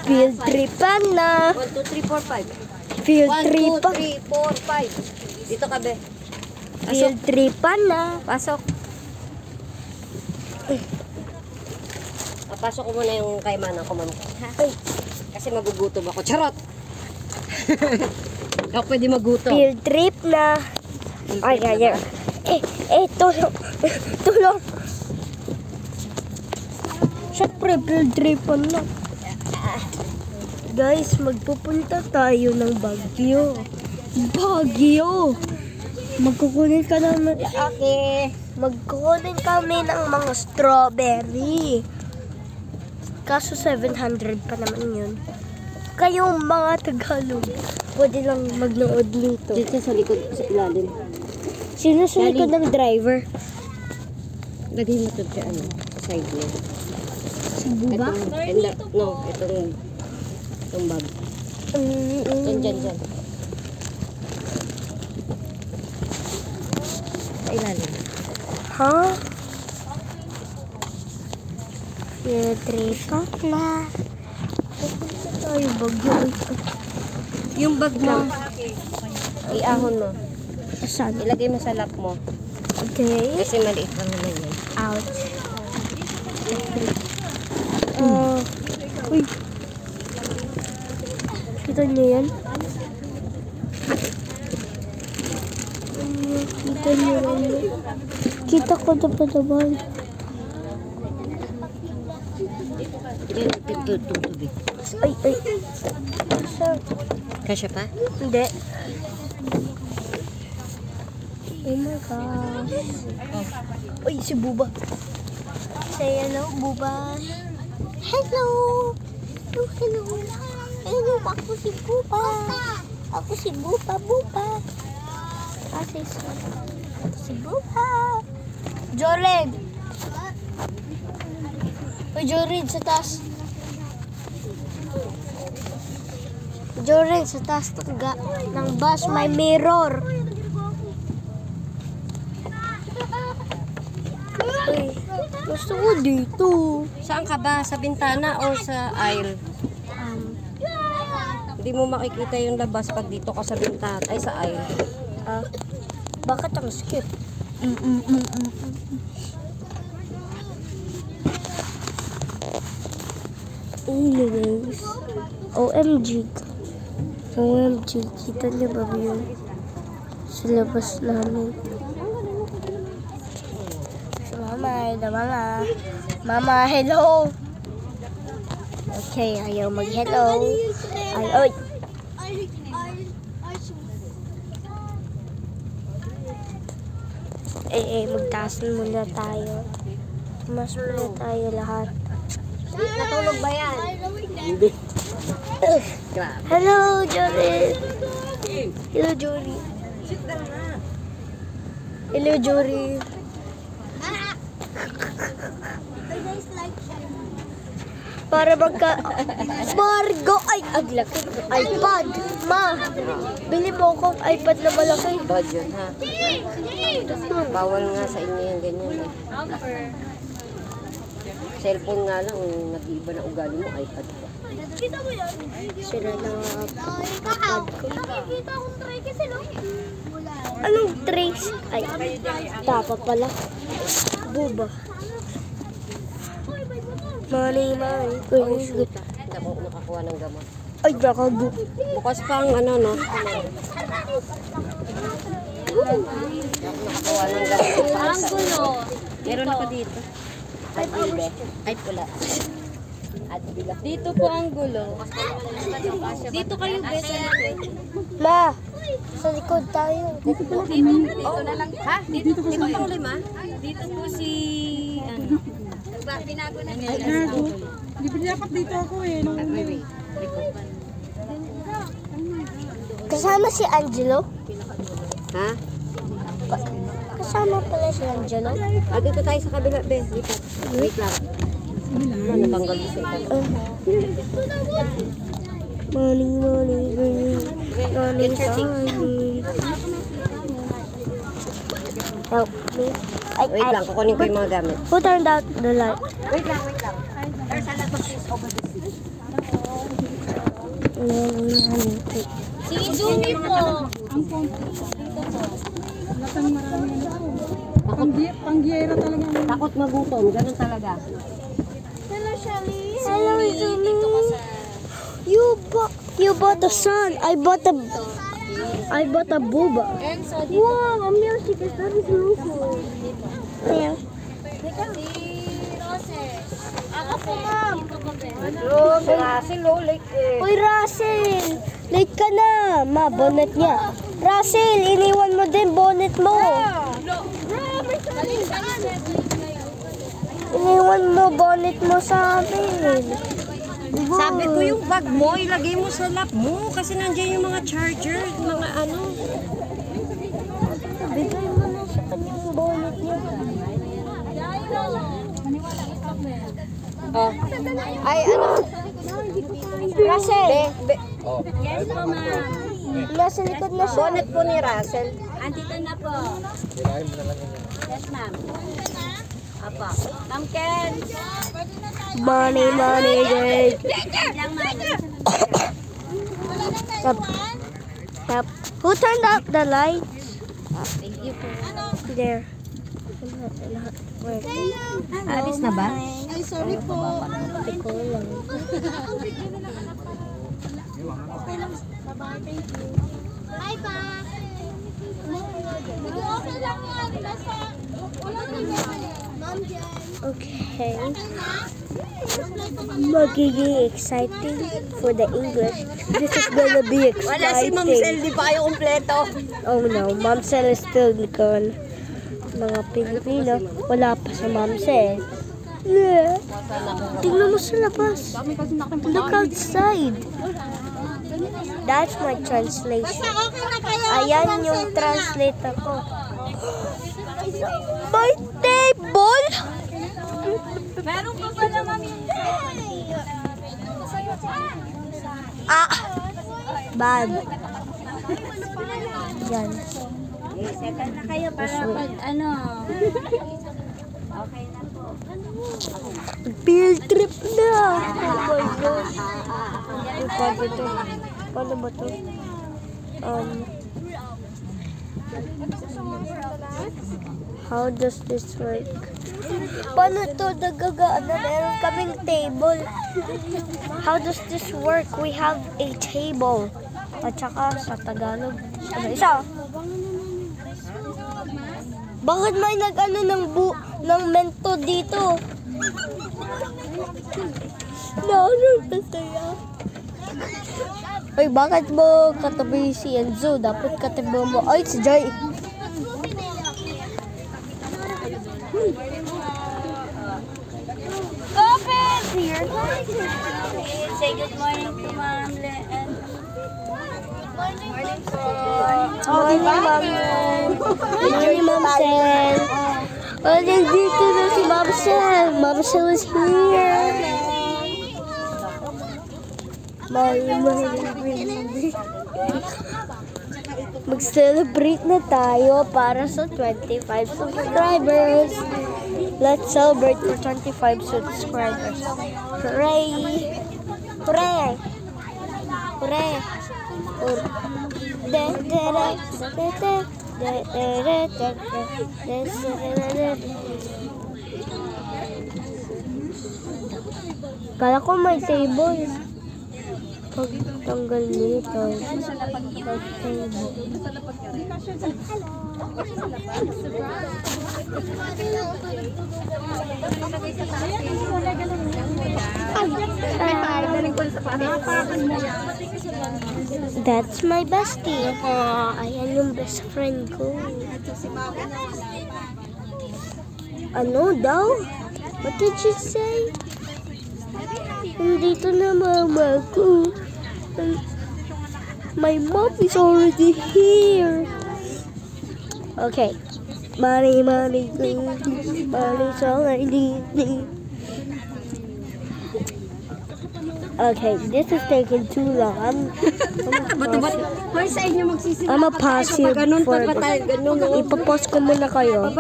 Field tripan na. 1, 2, 3, 4, 5. Field 1, 2, tripan. 3, 4, 5. Dito ka, be. Field tripan na. Pasok. Papasok ko muna yung kay Manang ko, ma'am. Ay, Kasi magugutom ako. Charot! Ako pwede magutom. field trip na. Ay, ay, ay. Tulong. Tulong. Siyempre, field tripan na. Guys, magpupunta tayo ng Baguio. Baguio! Magkukunin ka naman. Okay. Magkukunin kami ng mga strawberry. Kaso 700 pa naman yun. Kayong mga Tagalog, pwede lang magnood nito. Dito sa likod, sa ilalim. Sino sa likod ng driver? Lagay mo ito sa ano, side niya. Si Buba? Itong bag. Dyan. Sa ilalim. Ha? Field na. Pupunta tayo Baguio. Yung bag mo, iahon mo. Saan? Ilagay mo sa lap mo. Okay. Kasi maliit lang naman yan. Out. Uy. Kita niyo yan? Kita niyo yan? Kita ko na pa naman. Yan, itong tubig. Ay. Saan? Kasya pa? Hindi. Oh my gosh. Uy, si Buba. Say hello, Buba. Hello. Hello. Hello, ako si Buba. Ako si Buba. Ako si Buba. Jored. Uy, Jored, sa taas. Jored, sa taas ng bus, may mirror. Uy, gusto ko dito. Saan ka ba? Sa bintana o sa aisle? Hindi mo makikita yung labas pag dito ka sa bintana. Ay, sa aisle. Bakit ang skip? Anyways, OMG, kita niyo ba yun? Sa labas namin. Mama, hello. Okay, ayaw mag-hello. Ay. Magtaas muna tayo. Mas muna tayo lahat. Natulog ba yan? Hello, Jory. Hello, Jory. Hello, Jory. Para Margo! Ay, aglaki. iPad. Ma, bili mo akong iPad na malaki. Bad yun, ha? Bawal nga sa inyo yung ganyan, eh. Cellphone nga lang, nag-iiba na ugali mo, iPad pa. Sila na iPad ko. Anong trace? Ay, tapa pala. Buba. Money. Hindi ako nakakuha ng gamot. Ay, nakago. Bukas pa ang ano, no? Nakakuha ng gamot. Ang gulo. Meron ako dito. Ay, pula. Dito po ang gulo. Dito kayo, besa likod. Ma, sa likod tayo. Dito na lang. Ha? Dito po ulit, ma? Dito po si... Ano? Binago na niya. Hindi pa dapat dito ako eh. Kasama si Angelo? Ha? Kasama pala si Angelo? Dito tayo sa kabila, be. Dito. Wait lang. Natanggal ko sa ito. Money. Help me. Wait lang, kukunin ko yung mga gamit. Who turned out the light? Wait lang. There's a lot of things over the sea. Si Izumi po. Latang marami ano. Panggiyera talaga. Takot magutom, ganun talaga. Hello, Izumi. You bought a sun. I bought a boba. Wow, a milkshake. That is really cool. Yeah. Si Roses. Ako po, ma'am. Si Russell, late eh. Uy, Russell! Late ka na! Ma, bonnet niya. Russell, iniwan mo din bonnet mo. Iniwan mo bonnet mo sa amin. Sabi ko yung bag mo, ilagay mo sa lap mo kasi nandiyan yung mga charger, mga ano. Bigay mo na sa kanyang bonnet niya. Oh. Ay, ano? Russell! Yes po, ma'am. Nasa likod na siya. Bonnet po ni Russell. Andito na po. Yes, ma'am. Apo. Ma'am Ken. Money, girl. Lang, ma'am. Stop. Stop. Who turned up the lights? Thank you po. There. Alis na ba? Ay, sorry po. Ikaw lang. Hi, pa. Okay lang yan. Okay. Magiging exciting for the English. This is gonna be exciting. Wala si Ma'am Sel, di pa kayo kumpleto. Oh no, Ma'am Sel is still gone. Mga Pilipino, wala pa sa Ma'am Sel. Yeah. Tingnan mo sa labas. Look outside. That's my translation. Ayan yung translate ako. My table? Meron pa pala, ma'am. Ah! Bad. Yan. Second na kayo para pag ano. Okay na po. Field trip na! Oh my gosh. Ay, paano ito? Paano ba ito? How does this work? Paano ito nagagaan na meron kaming table? How does this work? We have a table. At saka sa Tagalog. Ano isa? Bakit may nag-ano ng mento dito? Masaya. Ay, bakit mo katabi si Enzo? Dapat katabi mo. Ay, si Joy. Open! Here. Say good morning to Ma'am Le and morning po. Morning, Ma'am. Morning, Ma'am Sel. Oh, nandito na si Ma'am Sel. Ma'am Sel is here. Mag-celebrate na tayo para sa 25 subscribers. Let's celebrate for 25 subscribers. Hooray! Hooray! Hooray! Kala ko may table. Pagtanggal nito. That's my bestie. Ayan yung best friend ko. Ano daw? What did you say? Nandito na mama ko. My mom is already here. Okay. Money, money's all I need. Okay, this is taking too long. I'm a pass you for... Ipapost ko muna kayo.